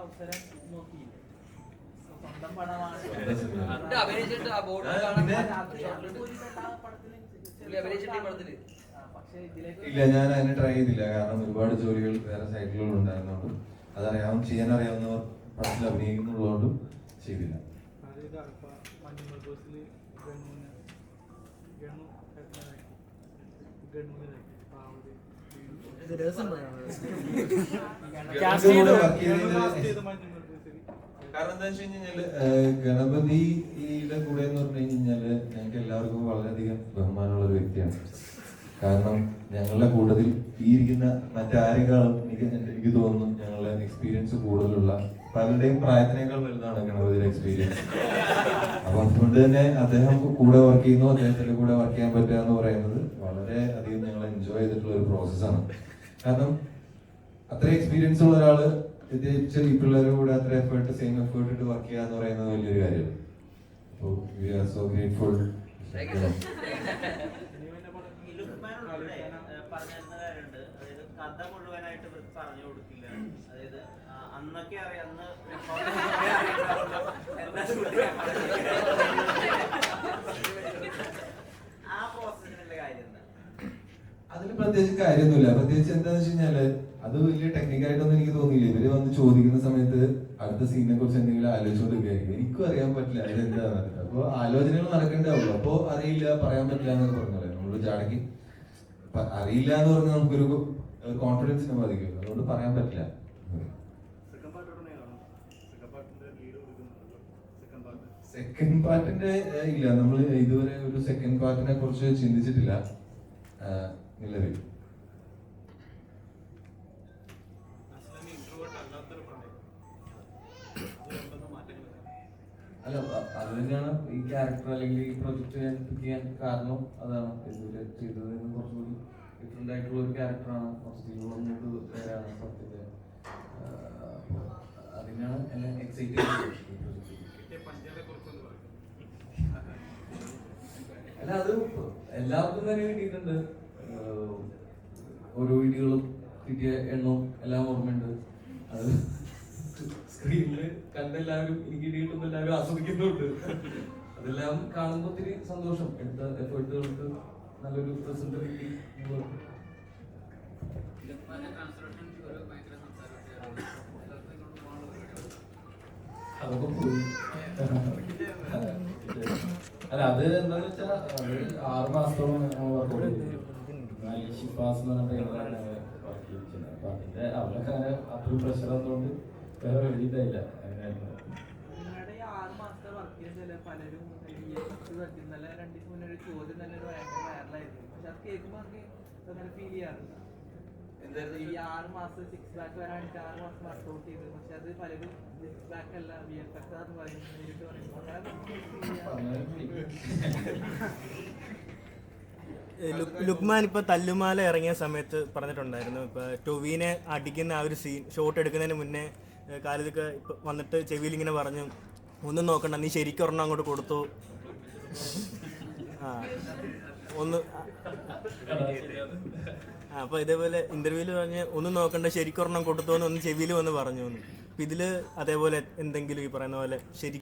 അവസരം നോക്കിയില്ല. സ്വന്തം പടമാണ്. ഇല്ല, ഞാൻ അതിനെ ട്രൈ ചെയ്തില്ല. കാരണം ഒരുപാട് ജോലികൾ വേറെ സൈഡിലുള്ള ഉണ്ടായിരുന്നോണ്ടും അതറിയാം ചെയ്യാൻ അറിയാവുന്നവർ പടത്തിൽ അഭിനയിക്കുന്നുള്ളതുകൊണ്ടും ചെയ്തില്ല. കാരണം എന്താ വെച്ച് കഴിഞ്ഞാല് ഗണപതിയുടെ കൂടെ എന്ന് പറഞ്ഞു കഴിഞ്ഞാല് ഞങ്ങൾക്ക് എല്ലാവർക്കും വളരെയധികം ബഹുമാനമുള്ള ഒരു വ്യക്തിയാണ്. കാരണം ഞങ്ങളുടെ കൂട്ടത്തിൽ ഈ ഇരിക്കുന്ന മറ്റാരെക്കാളും എനിക്ക് തോന്നുന്നു ഞങ്ങളുടെ എക്സ്പീരിയൻസ് കൂടുതലുള്ള പലരുടെയും പ്രായത്തിനേക്കാൾ വലുതാണ് ഗണപതിയുടെ എക്സ്പീരിയൻസ്. അപ്പൊ അതുകൊണ്ട് തന്നെ അദ്ദേഹം കൂടെ വർക്ക് ചെയ്യുന്നു, അദ്ദേഹത്തിന്റെ കൂടെ വർക്ക് ചെയ്യാൻ പറ്റുക എന്ന് പറയുന്നത് വളരെ അധികം ഞങ്ങൾ എൻജോയ് ചെയ്തിട്ടുള്ള ഒരു പ്രോസസ്സാണ്. കാരണം അത്ര എക്സ്പീരിയൻസ് ഉള്ള ഒരാള് പ്രത്യേകിച്ച് ഈ പിള്ളേരുടെ കൂടെ അത്ര സെയിം എഫേർട്ട് ഇട്ട് വർക്ക് ചെയ്യുക എന്ന് പറയുന്നത് വലിയൊരു കാര്യമാണ്. അപ്പോൾ വി ആർ സോ ഗ്രേറ്റ്ഫുൾ. കഥ മുഴുവനായിട്ട് പറഞ്ഞു കൊടുക്കില്ല. അതായത് അന്നൊക്കെ അറിയാവുന്ന ആ പ്രോസസ്സിനുള്ള കാര്യം എന്താ? അതിന് പ്രത്യേകിച്ച് കാര്യമൊന്നുമില്ല. പ്രത്യേകിച്ച് എന്താന്ന് വെച്ച് കഴിഞ്ഞാല് അത് വലിയ ടെക്നിക്കായിട്ടൊന്നും എനിക്ക് തോന്നിയില്ല. ഇവര് വന്ന് ചോദിക്കുന്ന സമയത്ത് അടുത്ത സീനെ കുറിച്ച് എന്തെങ്കിലും ആലോചിച്ചുകൊണ്ടിരിക്കുകയായിരിക്കും. എനിക്കും അറിയാൻ പറ്റില്ല അതെന്താന്ന്. അപ്പൊ ആലോചനകൾ നടക്കേണ്ടാവുള്ളൂ. അപ്പൊ അറിയില്ല, പറയാൻ പറ്റില്ല എന്നൊക്കെ പറഞ്ഞല്ലേ നമ്മള് ചാടക്കി അറിയില്ല എന്ന് പറഞ്ഞാൽ നമുക്കൊരു കോൺഫിഡൻസിനെ ബാധിക്കുമല്ലോ. അതുകൊണ്ട് പറയാൻ പറ്റില്ല. സെക്കൻഡ് പാർട്ടിന്റെ ഇല്ല, നമ്മൾ ഇതുവരെ ഒരു സെക്കൻഡ് പാർട്ടിനെ കുറിച്ച് ചിന്തിച്ചിട്ടില്ല നിലവിൽ. അല്ല, അത് തന്നെയാണ് ഈ ക്യാരക്ടർ അല്ലെങ്കിൽ ഈ പ്രൊജക്ട് ഞാൻ പിക്ക് ചെയ്യാൻ കാരണം. അതാണ് ഇതുവരെ ചെയ്തതിന് കുറച്ചുകൂടി ഡിഫറെന്റ് ആയിട്ടുള്ള ഒരു ക്യാരക്ടറാണ്. കുറച്ച് പേരാണ് സത്യത്തെ. അതിനാണ് എന്നെ എക്സൈറ്റ് ചെയ്തത്. അല്ല, അത് എല്ലാവർക്കും തന്നെ കിട്ടിയിട്ടുണ്ട്. ഓരോ വീഡിയോകളും കിട്ടിയ എണ്ണവും എല്ലാം ഓർമ്മയുണ്ട്. അത് സ്ക്രീനില് കണ്ടെല്ലാവരും എനിക്ക് കിട്ടുന്ന എല്ലാവരും ആസ്വദിക്കുന്നുണ്ട്. അതെല്ലാം കാണുമ്പോൾ ഒത്തിരി സന്തോഷം. എടുത്ത എഫേർട്ടുകൾക്ക് നല്ലൊരു റിസൾട്ട് കിട്ടി. അതൊക്കെ പോയി. അല്ല, അത് എന്താന്ന് വെച്ചാൽ അത് 6 മാസത്തോളം ഷിഫാസ് എന്ന് പറഞ്ഞ ട്രെയിനറാണ് വർക്ക് ചെയ്തിരിക്കുന്നത്. അപ്പൊ അതിന്റെ അവരൊക്കെ അങ്ങനെ അത്രയും പ്രഷർ വന്നുകൊണ്ട് വേറെ എഴുതിയിട്ടില്ല. അങ്ങനെയായിരുന്നു. പലരും ഇന്നലെ 2 ദിവസം മുന്നേ ഒരു ചോദ്യം തന്നെ വൈറലായിരുന്നു. പക്ഷെ അത് കേൾക്കുമ്പോൾ അങ്ങനെ ഫീൽ ചെയ്യാറുണ്ട്. ഈ 6 മാസം 6 പാക്ക് വരാനായിട്ട് 6 മാസം വർക്ക്ഔട്ട് ചെയ്ത്, പക്ഷെ അത് പലരും 6 പാക്ക് അല്ല VFX എന്ന് പറയുന്നത് നേരിട്ട് പറയുമ്പോൾ ലുക്മാൻ ഇപ്പൊ തല്ലുമാല ഇറങ്ങിയ സമയത്ത് പറഞ്ഞിട്ടുണ്ടായിരുന്നു, ഇപ്പൊ ടൊവിനെ അടിക്കുന്ന ആ ഒരു സീൻ ഷോട്ട് എടുക്കുന്നതിന് മുന്നേ കാലിതൊക്കെ ഇപ്പൊ വന്നിട്ട് ചെവിയിൽ ഇങ്ങനെ പറഞ്ഞു, ഒന്നും നോക്കണ്ട, നീ ശരിക്കും ഒരെണ്ണം അങ്ങോട്ട് കൊടുത്തു. ഒന്ന് അപ്പൊ ഇതേപോലെ ഇന്റർവ്യൂല് പറഞ്ഞ് ഒന്നും നോക്കണ്ട, ശരിക്കും ഒരെണ്ണം കൊടുത്തു എന്ന് ഒന്ന് ചെവിയിൽ വന്ന് പറഞ്ഞു. അപ്പൊ ഇതില് അതേപോലെ എന്തെങ്കിലും ഈ പറയുന്ന പോലെ ശരി